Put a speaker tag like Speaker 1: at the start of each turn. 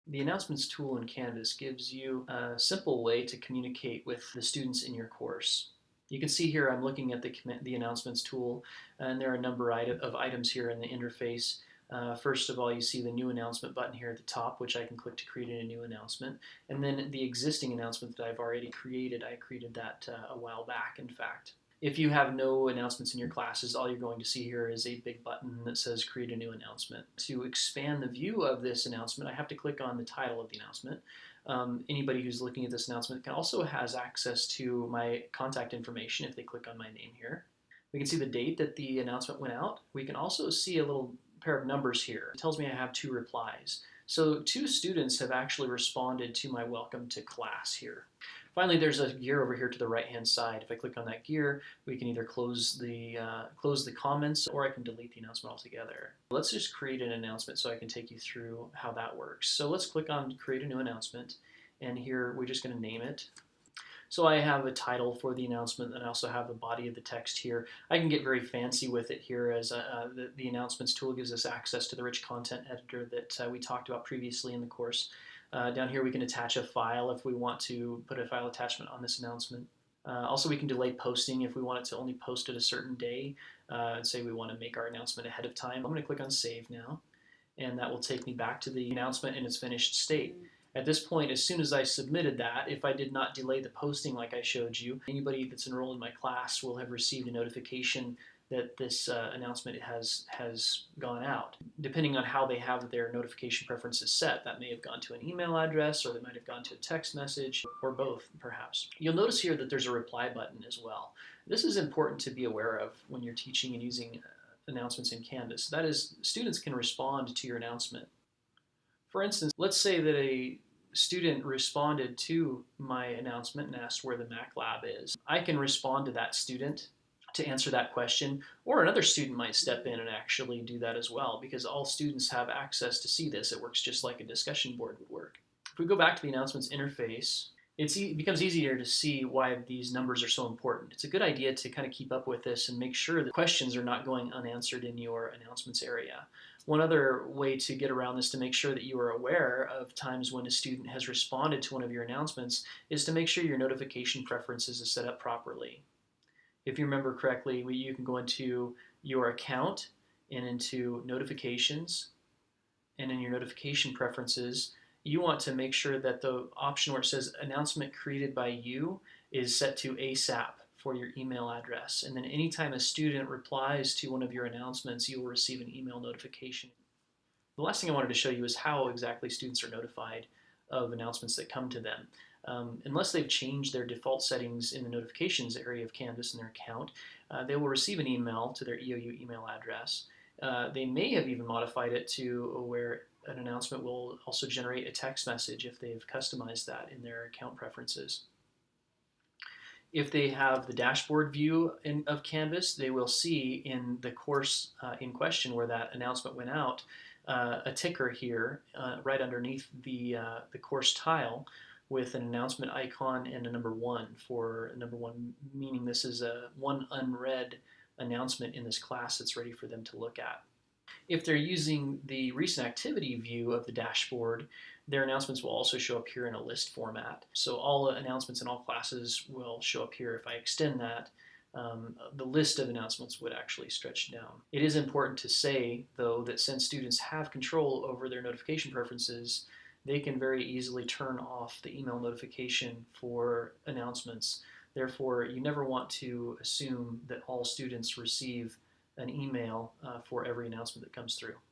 Speaker 1: The announcements tool in Canvas gives you a simple way to communicate with the students in your course. You can see here I'm looking at the announcements tool, and there are a number of items here in the interface. First of all, you see the new announcement button here at the top, which I can click to create a new announcement. And then the existing announcement that I've already created, I created that a while back, in fact. If you have no announcements in your classes, all you're going to see here is a big button that says create a new announcement. To expand the view of this announcement, I have to click on the title of the announcement. Anybody who's looking at this announcement can also has access to my contact information if they click on my name here. We can see the date that the announcement went out. We can also see a little pair of numbers here. It tells me I have 2 replies. So 2 students have actually responded to my welcome to class here. Finally, there's a gear over here to the right-hand side. If I click on that gear, we can either close the comments, or I can delete the announcement altogether. Let's just create an announcement so I can take you through how that works. So let's click on create a new announcement, and here we're just going to name it. So I have a title for the announcement, and I also have the body of the text here. I can get very fancy with it here, as the announcements tool gives us access to the rich content editor that we talked about previously in the course. Down here we can attach a file if we want to put a file attachment on this announcement. Also, we can delay posting if we want it to only post at a certain day. Say we want to make our announcement ahead of time. I'm going to click on Save now, and that will take me back to the announcement in its finished state. At this point, as soon as I submitted that, if I did not delay the posting like I showed you, anybody that's enrolled in my class will have received a notification that this announcement has gone out. Depending on how they have their notification preferences set, that may have gone to an email address, or they might have gone to a text message, or both, perhaps. You'll notice here that there's a reply button as well. This is important to be aware of when you're teaching and using announcements in Canvas. That is, students can respond to your announcement. For instance, let's say that a student responded to my announcement and asked where the Mac lab is. I can respond to that student to answer that question, or another student might step in and actually do that as well, because all students have access to see this. It works just like a discussion board would work. If we go back to the announcements interface, it becomes easier to see why these numbers are so important. It's a good idea to kind of keep up with this and make sure that questions are not going unanswered in your announcements area. One other way to get around this, to make sure that you are aware of times when a student has responded to one of your announcements, is to make sure your notification preferences is set up properly. If you remember correctly, you can go into your account and into notifications, and in your notification preferences, you want to make sure that the option where it says announcement created by you is set to ASAP for your email address. And then anytime a student replies to one of your announcements, you will receive an email notification. The last thing I wanted to show you is how exactly students are notified of announcements that come to them. Unless they've changed their default settings in the notifications area of Canvas in their account, they will receive an email to their EOU email address. They may have even modified it to where an announcement will also generate a text message if they've customized that in their account preferences. If they have the dashboard view of Canvas, they will see in the course in question where that announcement went out, a ticker here right underneath the course tile with an announcement icon and a number 1, for number 1 meaning this is one unread announcement in this class that's ready for them to look at. If they're using the recent activity view of the dashboard, their announcements will also show up here in a list format. So all announcements in all classes will show up here. If I extend that, the list of announcements would actually stretch down. It is important to say, though, that since students have control over their notification preferences, they can very easily turn off the email notification for announcements. Therefore, you never want to assume that all students receive an email for every announcement that comes through.